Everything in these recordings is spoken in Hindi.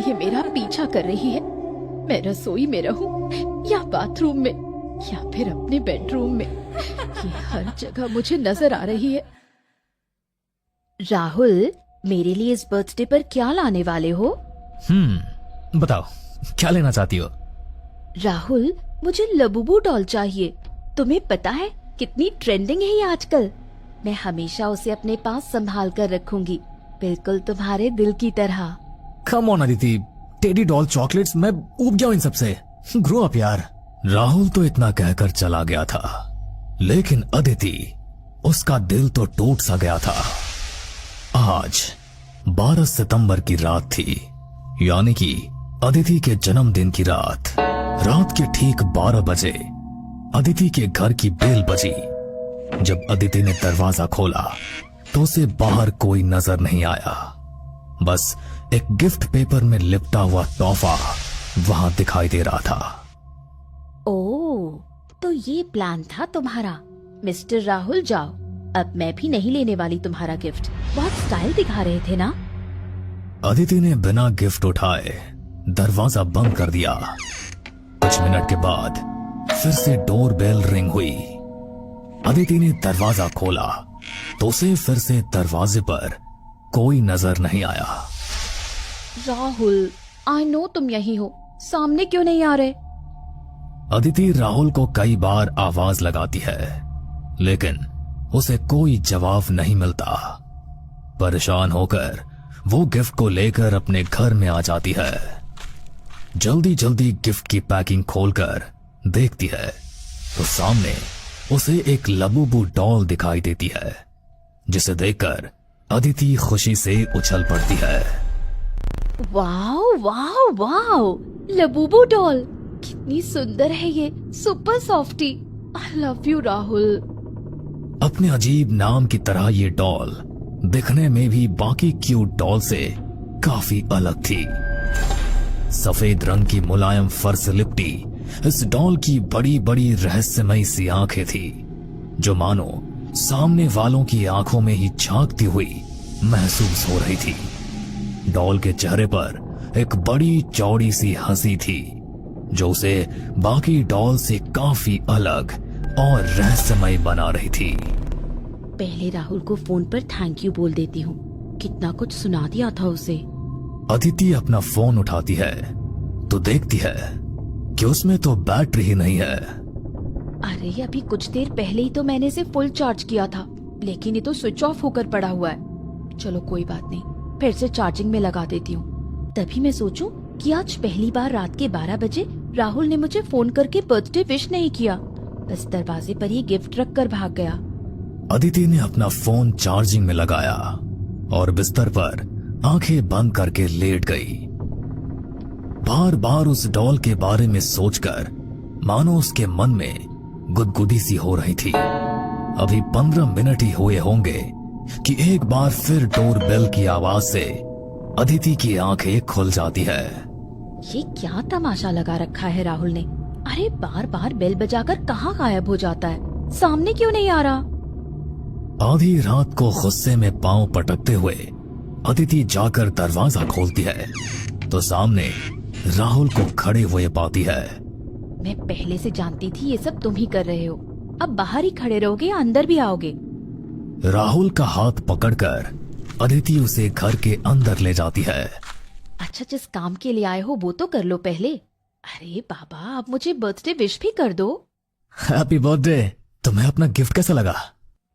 ये मेरा पीछा कर रही है। मैं रसोई में रहूं या बाथरूम में या फिर अपने बेडरूम में, ये हर जगह मुझे नजर आ रही है। राहुल, मेरे लिए इस बर्थडे पर क्या लाने वाले हो? बताओ क्या लेना चाहती हो? राहुल, मुझे लबूबू डॉल चाहिए। तुम्हें पता है कितनी ट्रेंडिंग है ये आजकल। मैं हमेशा उसे अपने पास संभाल कर रखूंगी, बिल्कुल तुम्हारे दिल की तरह। Come on Aditi, teddy doll chocolates, मैं ऊब गया हूं इन सबसे। ग्रो अप यार। राहुल तो इतना कहकर चला गया था, लेकिन अदिति, उसका दिल तो टूट सा गया था। आज 12 सितंबर की रात थी, यानी कि अदिति के जन्मदिन की रात। रात के ठीक 12 बजे अदिति के घर की बेल बजी। जब अदिति ने दरवाजा खोला तो उसे बाहर कोई नजर नहीं आया, बस एक गिफ्ट पेपर में लिपटा हुआ तोहफा वहां दिखाई दे रहा था। ओह, तो ये प्लान था तुम्हारा। मिस्टर राहुल, जाओ, अब मैं भी नहीं लेने वाली तुम्हारा गिफ्ट। बहुत स्टाइल दिखा रहे थे ना। अदिति ने बिना गिफ्ट उठाए दरवाजा बंद कर दिया। कुछ मिनट के बाद फिर से डोर बेल रिंग हुई। अदिति ने दरवाजा खोला तो उसे फिर से दरवाजे पर कोई नजर नहीं आया। राहुल, आई नो तुम यहीं हो, सामने क्यों नहीं आ रहे? अदिति राहुल को कई बार आवाज लगाती है, लेकिन उसे कोई जवाब नहीं मिलता। परेशान होकर वो गिफ्ट को लेकर अपने घर में आ जाती है। जल्दी जल्दी गिफ्ट की पैकिंग खोलकर देखती है तो सामने उसे एक लबूबू डॉल दिखाई देती है, जिसे देखकर अदिति खुशी से उछल पड़ती है। Wow wow wow, Labubu doll, कितनी सुंदर है ये, super softy. I love you Rahul. अपने अजीब नाम की तरह ये डॉल दिखने में भी बाकी क्यूट डॉल से काफी अलग थी। सफेद रंग की मुलायम फर से लिपटी इस डॉल की बड़ी बड़ी रहस्यमयी सी आंखें थी, जो मानो सामने वालों की आंखों में ही झांकती हुई महसूस हो रही थी। डॉल के चेहरे पर एक बड़ी चौड़ी सी हंसी थी, जो उसे बाकी डॉल से काफी अलग और रहस्यमय बना रही थी। पहले राहुल को फोन पर थैंक यू बोल देती हूँ, कितना कुछ सुना दिया था उसे। अदिति अपना फोन उठाती है तो देखती है कि उसमें तो बैटरी ही नहीं है। अरे, अभी कुछ देर पहले ही तो मैंने इसे फुल चार्ज किया था, लेकिन ये तो स्विच ऑफ होकर पड़ा हुआ है। चलो कोई बात नहीं, फिर से चार्जिंग में लगा देती हूँ। तभी मैं सोचूं कि आज पहली बार रात के 12 बजे राहुल ने मुझे फोन करके बर्थडे विश नहीं किया, बस दरवाजे पर ही गिफ्ट रख कर भाग गया। अदिति ने अपना फोन चार्जिंग में लगाया और बिस्तर पर आंखें बंद करके लेट गई। बार बार उस डॉल के बारे में सोचकर मानो उसके मन में गुदगुदी सी हो रही थी। अभी 15 मिनट ही हुए होंगे कि एक बार फिर डोर बेल की आवाज से अदिति की आंखें खुल जाती है। ये क्या तमाशा लगा रखा है राहुल ने? अरे, बार बार बेल बजाकर कहाँ गायब हो जाता है, सामने क्यों नहीं आ रहा? आधी रात को गुस्से में पांव पटकते हुए अदिति जाकर दरवाजा खोलती है तो सामने राहुल को खड़े हुए पाती है। मैं पहले से जानती थी ये सब तुम ही कर रहे हो। अब बाहर ही खड़े रहोगे या अंदर भी आओगे? राहुल का हाथ पकड़कर अदिति उसे घर के अंदर ले जाती है। अच्छा, जिस काम के लिए आए हो वो तो कर लो पहले। अरे बाबा, अब मुझे बर्थडे विश भी कर दो। Happy birthday. तुम्हें अपना गिफ्ट कैसा लगा?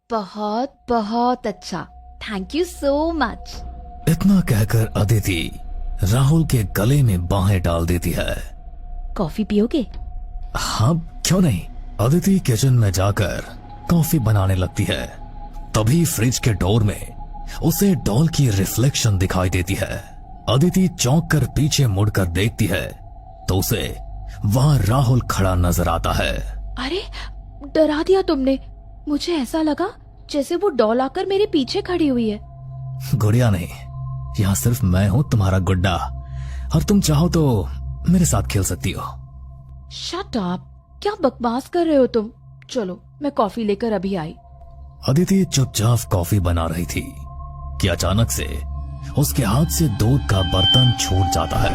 बहुत बहुत अच्छा, थैंक यू सो मच। इतना कहकर अदिति राहुल के गले में बाहें डाल देती है। कॉफी पियोगे? हाँ, क्यों नहीं। अदिति किचन में जाकर कॉफी बनाने लगती है। तभी फ्रिज के डोर में उसे डॉल की रिफ्लेक्शन दिखाई देती है। अदिति चौंक कर पीछे मुड़कर देखती है तो उसे वहां राहुल खड़ा नजर आता है। अरे, डरा दिया तुमने। मुझे ऐसा लगा जैसे वो डॉल आकर मेरे पीछे खड़ी हुई है। गुड़िया नहीं, यहाँ सिर्फ मैं हूँ तुम्हारा गुड्डा, और तुम चाहो तो मेरे साथ खेल सकती हो। शट अप, क्या बकवास कर रहे हो तुम? चलो, मैं कॉफी लेकर अभी आई। अदिति चुपचाप कॉफी बना रही थी कि अचानक से उसके हाथ से दूध का बर्तन छूट जाता है।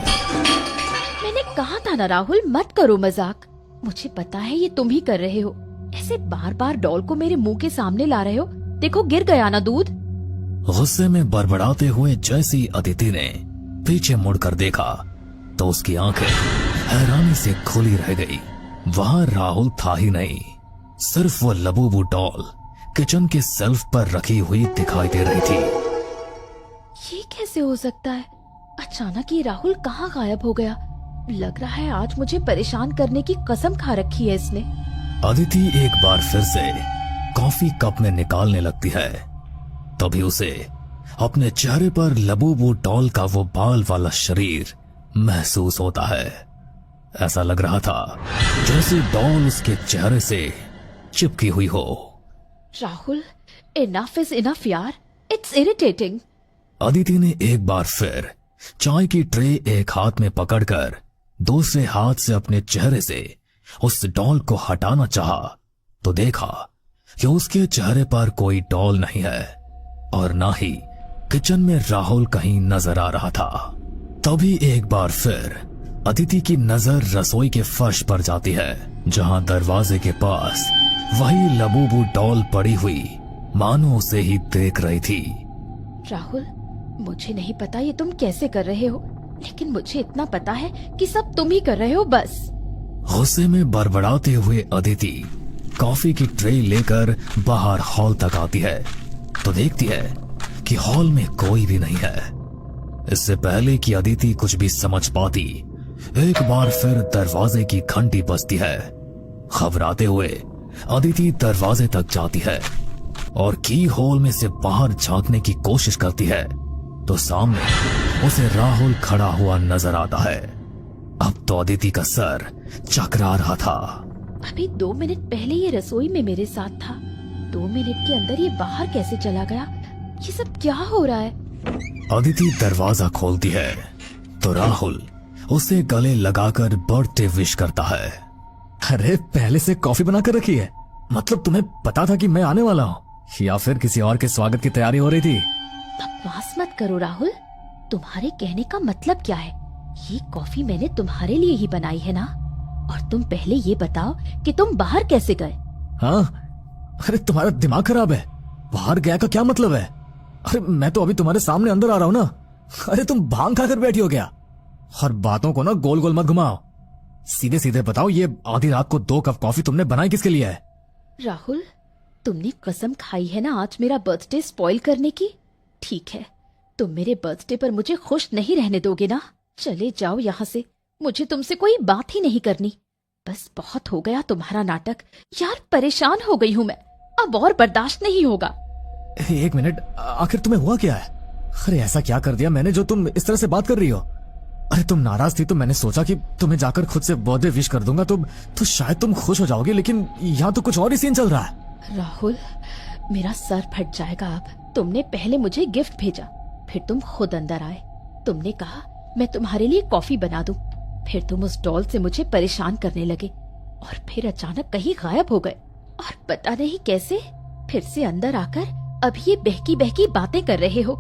मैंने कहा था ना राहुल, मत करो मजाक। मुझे पता है ये तुम ही कर रहे हो। ऐसे बार बार डॉल को मेरे मुंह के सामने ला रहे हो। देखो गिर गया ना दूध। गुस्से में बड़बड़ाते हुए जैसी अदिति ने पीछे मुड़कर देखा तो उसकी आंखें हैरानी से खुली रह गई। वहां राहुल था ही नहीं, सिर्फ वो लबूबू डॉल किचन के शेल्फ पर रखी हुई दिखाई दे रही थी। ये कैसे हो सकता है? अचानक ये राहुल कहाँ गायब हो गया? लग रहा है आज मुझे परेशान करने की कसम खा रखी है इसने। अदिति एक बार फिर से कॉफी कप में निकालने लगती है, तभी उसे अपने चेहरे पर लबूबू डॉल का वो बाल वाला शरीर महसूस होता है। ऐसा लग रहा था जैसे डॉल उसके चेहरे से चिपकी हुई हो। राहुल, इनफ इज इनफ यार, इट्स इरिटेटिंग। अदिति ने एक बार फिर चाय की ट्रे एक हाथ में पकड़कर दूसरे हाथ से अपने चेहरे से उस डॉल को हटाना चाहा तो देखा कि उसके चेहरे पर कोई डॉल नहीं है और ना ही किचन में राहुल कहीं नजर आ रहा था। तभी एक बार फिर अदिति की नजर रसोई के फर्श पर जाती है, जहां दरवाजे के पास वही लबूबू डॉल पड़ी हुई मानो उसे ही देख रही थी। राहुल, मुझे नहीं पता ये तुम कैसे कर रहे हो, लेकिन मुझे इतना पता है कि सब तुम ही कर रहे हो बस। गुस्से में बड़बड़ाते हुए अदिति कॉफी की ट्रे लेकर बाहर हॉल तक आती है तो देखती है कि हॉल में कोई भी नहीं है। इससे पहले कि अदिति कुछ भी समझ पाती, एक बार फिर दरवाजे की घंटी बजती है। घबराते हुए अदिति दरवाजे तक जाती है और की होल में से बाहर झांकने की कोशिश करती है तो सामने उसे राहुल खड़ा हुआ नजर आता है। अब तो अदिति का सर चकरा रहा था। अभी 2 मिनट पहले ये रसोई में मेरे साथ था, 2 मिनट के अंदर ये बाहर कैसे चला गया? ये सब क्या हो रहा है? अदिति दरवाजा खोलती है तो राहुल उसे गले लगाकर बर्थडे विश करता है। अरे पहले से कॉफी बनाकर रखी है? मतलब तुम्हें पता था कि मैं आने वाला हूँ या फिर किसी और के स्वागत की तैयारी हो रही थी? बकवास मत करो राहुल, तुम्हारे कहने का मतलब क्या है? ये कॉफी मैंने तुम्हारे लिए ही बनाई है ना? और तुम पहले ये बताओ कि तुम बाहर कैसे गए? हाँ, अरे तुम्हारा दिमाग खराब है। बाहर गया का क्या मतलब है? अरे मैं तो अभी तुम्हारे सामने अंदर आ रहा हूँ ना। अरे तुम भांग खाकर बैठी हो क्या? हर बातों को ना गोल गोल मत घुमाओ। सीधे सीधे बताओ, ये आधी रात को 2 कप कॉफी तुमने बनाई किसके लिए है? राहुल, तुमने कसम खाई है ना आज मेरा बर्थडे स्पॉइल करने की। ठीक है, तुम मेरे बर्थडे पर मुझे खुश नहीं रहने दोगे ना? चले जाओ यहाँ से, मुझे तुमसे कोई बात ही नहीं करनी। बस बहुत हो गया तुम्हारा नाटक यार, परेशान हो गई हूँ मैं, अब और बर्दाश्त नहीं होगा। एक मिनट, आखिर तुम्हें हुआ क्या है? अरे ऐसा क्या कर दिया मैंने जो तुम इस तरह से बात कर रही हो? अरे तुम नाराज थी तो मैंने सोचा कि तुम्हें जाकर खुद से बर्थडे विश कर दूंगा तो शायद तुम खुश हो जाओगे, लेकिन यहाँ तो कुछ और ही सीन चल रहा है। राहुल, मेरा सर फट जाएगा अब। तुमने पहले मुझे गिफ्ट भेजा, फिर तुम खुद अंदर आए। तुमने कहा मैं तुम्हारे लिए कॉफी बना दूं, फिर तुम उस डॉल से मुझे परेशान करने लगे और फिर अचानक कहीं गायब हो गए और पता नहीं कैसे फिर से अंदर आकर अब ये बहकी बहकी बातें कर रहे हो।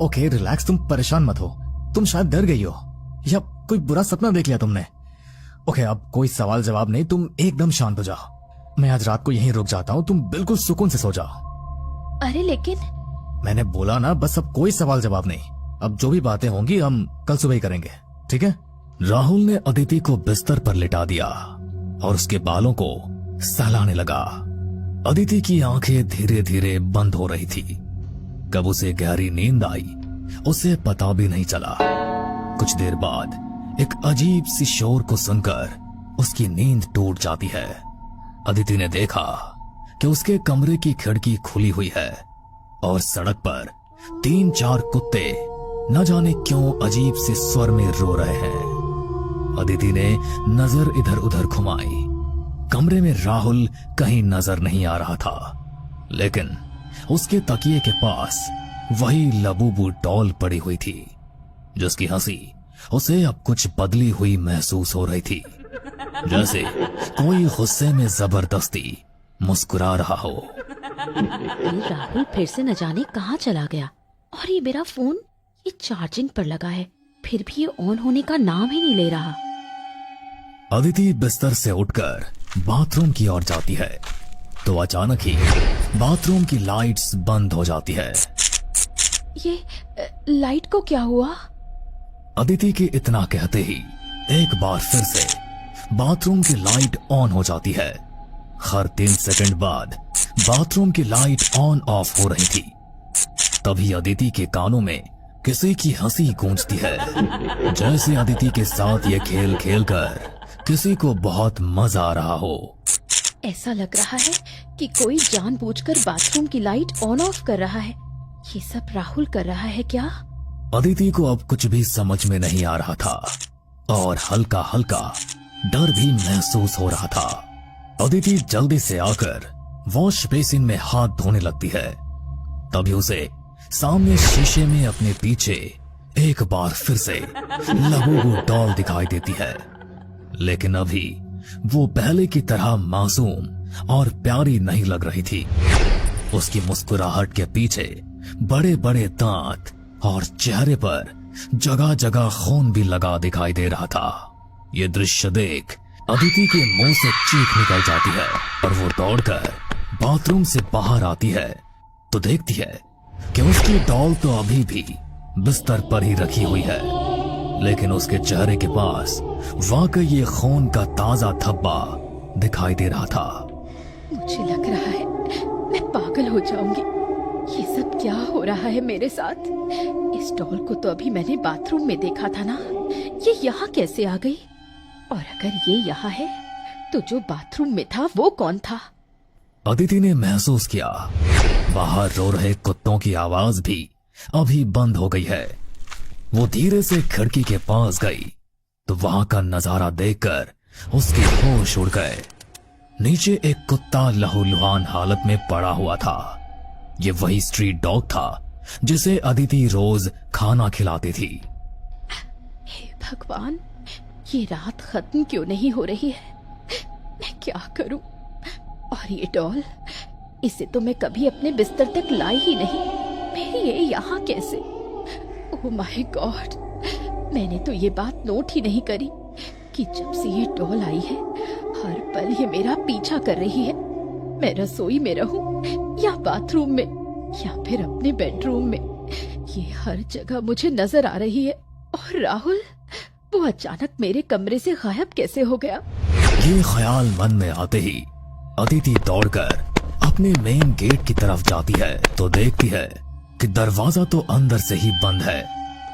ओके रिलैक्स, तुम परेशान मत हो। तुम शायद डर गई हो या कोई बुरा सपना देख लिया तुमने। ओके, अब कोई सवाल जवाब नहीं, तुम एकदम शांत हो जाओ। मैं आज रात को यहीं रुक जाता हूँ, तुम बिल्कुल सुकून से सो जाओ। अरे लेकिन मैंने बोला ना, बस अब कोई सवाल जवाब नहीं। अब जो भी बातें होंगी हम कल सुबह ही करेंगे, ठीक है? राहुल ने अदिति को बिस्तर पर लिटा दिया और उसके बालों को सहलाने लगा। अदिति की आंखें धीरे धीरे बंद हो रही थी। कब उसे गहरी नींद आई उसे पता भी नहीं चला। कुछ देर बाद एक अजीब सी शोर को सुनकर उसकी नींद टूट जाती है। अदिति ने देखा कि उसके कमरे की खिड़की खुली हुई है और सड़क पर 3-4 कुत्ते न जाने क्यों अजीब से स्वर में रो रहे हैं। अदिति ने नजर इधर उधर घुमाई। कमरे में राहुल कहीं नजर नहीं आ रहा था, लेकिन उसके तकिए के पास वही लबूबू डॉल पड़ी हुई थी जिसकी हंसी उसे अब कुछ बदली हुई महसूस हो रही थी, जैसे कोई गुस्से में जबरदस्ती मुस्कुरा रहा हो। राहुल फिर से न जाने कहाँ चला गया। और ये मेरा फोन, ये चार्जिंग पर लगा है, फिर भी ये ऑन होने का नाम ही नहीं ले रहा। अदिति बिस्तर से उठकर बाथरूम की ओर जाती है तो अचानक ही बाथरूम की लाइट्स बंद हो जाती है। ये लाइट को क्या हुआ? अदिति के इतना कहते ही एक बार फिर से बाथरूम की लाइट ऑन हो जाती है। हर 3 सेकंड बाद बाथरूम की लाइट ऑन ऑफ हो रही थी। तभी अदिति के कानों में किसी की हंसी गूंजती है, जैसे अदिति के साथ ये खेल खेलकर किसी को बहुत मजा आ रहा हो। ऐसा लग रहा है कि कोई जानबूझकर बाथरूम की लाइट ऑन ऑफ कर रहा है। ये सब राहुल कर रहा है क्या? अदिति को अब कुछ भी समझ में नहीं आ रहा था और हल्का हल्का डर भी महसूस हो रहा था। अदिति जल्दी से आकर वॉश बेसिन में हाथ धोने लगती है। तभी उसे सामने शीशे में अपने पीछे एक बार फिर से लबूबू डॉल दिखाई देती है, लेकिन अभी वो पहले की तरह मासूम और प्यारी नहीं लग रही थी। उसकी मुस्कुराहट के पीछे बड़े बड़े दांत और चेहरे पर जगह जगह खून भी लगा दिखाई दे रहा था। ये दृश्य देख अदिति के मुंह से चीख निकल जाती है और वो दौड़कर बाथरूम से बाहर आती है तो देखती है कि उसकी डॉल तो अभी भी बिस्तर पर ही रखी हुई है, लेकिन उसके चेहरे के पास वाकई ये खून का ताजा धब्बा दिखाई दे रहा था। मुझे लग रहा है मैं पागल हो जाऊंगी। ये सब क्या हो रहा है मेरे साथ? इस डॉल को तो अभी मैंने बाथरूम में देखा था ना, ये यहाँ कैसे आ गई? और अगर ये यहाँ है तो जो बाथरूम में था वो कौन था? अदिति ने महसूस किया बाहर रो रहे कुत्तों की आवाज भी अभी बंद हो गई है। वो धीरे से खिड़की के पास गई तो वहां का नजारा देखकर उसके होश उड़ गए। नीचे एक कुत्ता लहूलुहान हालत में पड़ा हुआ था। ये वही स्ट्रीट डॉग था जिसे अदिति रोज खाना खिलाती थी। हे भगवान, ये रात खत्म क्यों नहीं हो रही है? मैं क्या करूं? और ये डॉल, इसे तो मैं कभी अपने बिस्तर तक लाई ही नहीं, फिर ये यहाँ कैसे? ओह माय गॉड, मैंने तो ये बात नोट ही नहीं करी कि जब से ये डॉल आई है हर पल ये मेरा पीछा कर रही है। मैं रसोई में रहूं या बाथरूम में या फिर अपने बेडरूम में, ये हर जगह मुझे नजर आ रही है। और राहुल, वो अचानक मेरे कमरे से गायब कैसे हो गया? ये ख्याल मन में आते ही अदिति दौड़कर अपने मेन गेट की तरफ जाती है तो देखती है कि दरवाजा तो अंदर से ही बंद है।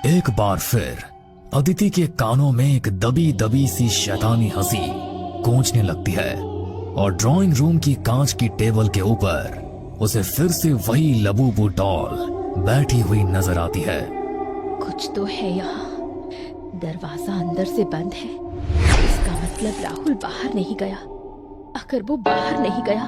एक बार फिर अदिति के कानों में एक दबी दबी सी शैतानी हंसी गूंजने लगती है और ड्राइंग रूम की कांच की टेबल के ऊपर उसे फिर से वही लबूबू डॉल बैठी हुई नजर आती है। कुछ तो है यहाँ। दरवाजा अंदर से बंद है, इसका मतलब राहुल बाहर नहीं गया। अगर वो बाहर नहीं गया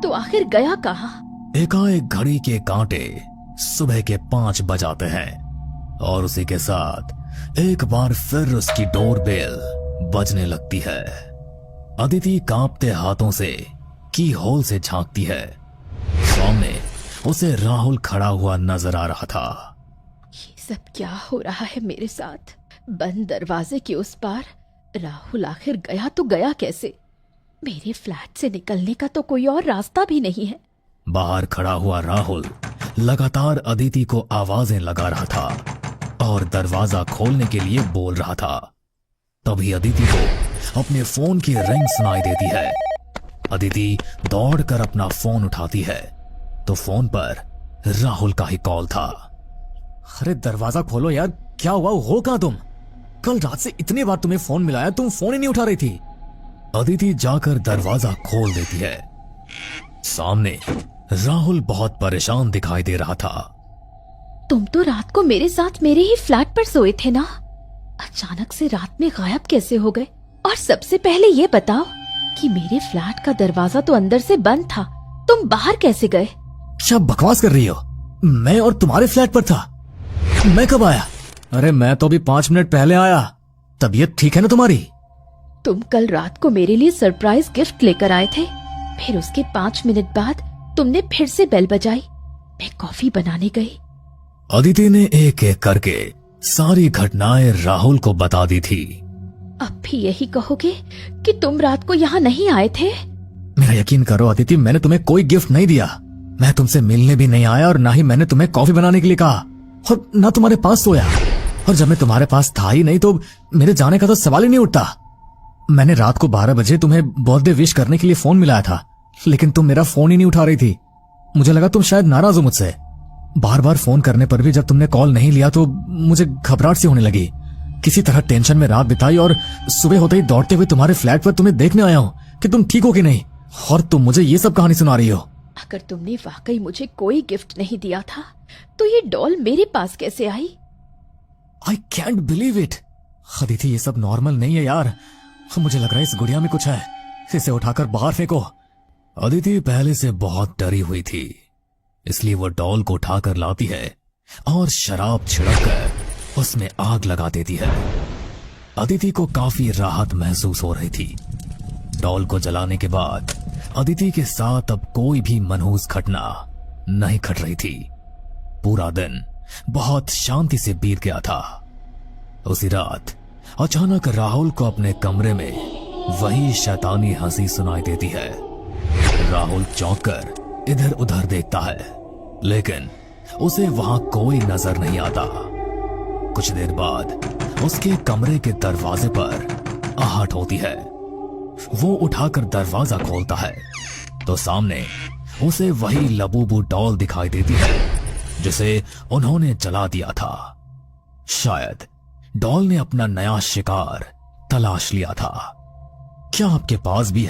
तो आखिर गया कहाँ? एकाएक घड़ी के कांटे सुबह के 5 बजाते हैं और उसी के साथ एक बार फिर उसकी डोरबेल बजने लगती है। अदिति कांपते हाथों से की होल से झांकती है। सामने उसे राहुल खड़ा हुआ नजर आ रहा था। ये सब क्या हो रहा है मेरे साथ? बंद दरवाजे के उस पार राहुल आखिर गया तो गया कैसे? मेरे फ्लैट से निकलने का तो कोई और रास्ता भी नहीं है। बाहर खड़ा हुआ राहुल लगातार अदिति को आवाजें लगा रहा था और दरवाजा खोलने के लिए बोल रहा था। तभी अदिति को अपने फोन की रिंग सुनाई देती है। अदिति दौड़कर अपना फोन उठाती है तो फोन पर राहुल का ही कॉल था। अरे दरवाजा खोलो यार, क्या हुआ? हो कहां तुम? कल रात से इतनी बार तुम्हें फोन मिलाया, तुम फोन ही नहीं उठा रही थी। अदिति जाकर दरवाजा खोल देती है। सामने राहुल बहुत परेशान दिखाई दे रहा था। तुम तो रात को मेरे साथ मेरे ही फ्लैट पर सोए थे ना, अचानक से रात में गायब कैसे हो गए? और सबसे पहले ये बताओ कि मेरे फ्लैट का दरवाजा तो अंदर से बंद था, तुम बाहर कैसे गए? क्या बकवास कर रही हो? मैं और तुम्हारे फ्लैट पर था। मैं कब आया? अरे मैं तो अभी 5 मिनट पहले आया। तबीयत ठीक है ना तुम्हारी? तुम कल रात को मेरे लिए सरप्राइज गिफ्ट लेकर आए थे, फिर उसके 5 मिनट बाद तुमने फिर से बेल बजाई। मैं कॉफी बनाने गई। अदिति ने एक एक करके सारी घटनाएं राहुल को बता दी थी। अब भी यही कहोगे कि तुम रात को यहाँ नहीं आए थे? मेरा यकीन करो अदिति, मैंने तुम्हें कोई गिफ्ट नहीं दिया। मैं तुमसे मिलने भी नहीं आया और ना ही मैंने तुम्हें कॉफी बनाने के लिए कहा और ना तुम्हारे पास सोया। और जब मैं तुम्हारे पास था ही नहीं तो मेरे जाने का तो सवाल ही नहीं उठता। मैंने रात को 12 बजे तुम्हें बर्थडे विश करने के लिए फोन मिलाया था, लेकिन तुम मेरा फोन ही नहीं उठा रही थी। मुझे लगा तुम शायद नाराज हो मुझसे। बार बार फोन करने पर भी जब तुमने कॉल नहीं लिया तो मुझे घबराहट सी होने लगी। किसी तरह टेंशन में रात बिताई और सुबह होते ही दौड़ते हुए तुम्हारे फ्लैट पर तुम्हें देखने आया हूं कि तुम ठीक हो कि नहीं, और तुम मुझे ये सब कहानी सुना रही हो। अगर तुमने वाकई मुझे कोई गिफ्ट नहीं दिया था तो ये डॉल मेरे पास कैसे आई? I can't believe it. Aditi, ये सब नॉर्मल नहीं है यार। मुझे लग रहा है इस गुड़िया में कुछ है। इसे उठाकर बाहर फेंको। अदिति पहले से बहुत डरी हुई थी, इसलिए वो डॉल को उठाकर लाती है और शराब छिड़ककर उसमें आग लगा देती है। अदिति को काफी राहत महसूस हो रही थी। डॉल को जलाने के बाद अदिति के साथ अब कोई भी मनहूस घटना नहीं घट रही थी। पूरा दिन बहुत शांति से बीत गया था। उसी रात अचानक राहुल को अपने कमरे में वही शैतानी हंसी सुनाई देती है। राहुल चौंक कर इधर उधर देखता है, लेकिन उसे वहां कोई नजर नहीं आता। कुछ देर बाद उसके कमरे के दरवाजे पर आहट होती है। वो उठाकर दरवाजा खोलता है तो सामने उसे वही लबूबू डॉल दिखाई देती है जिसे उन्होंने जला दिया था। शायद डॉल ने अपना नया शिकार तलाश लिया था। क्या आपके पास भी है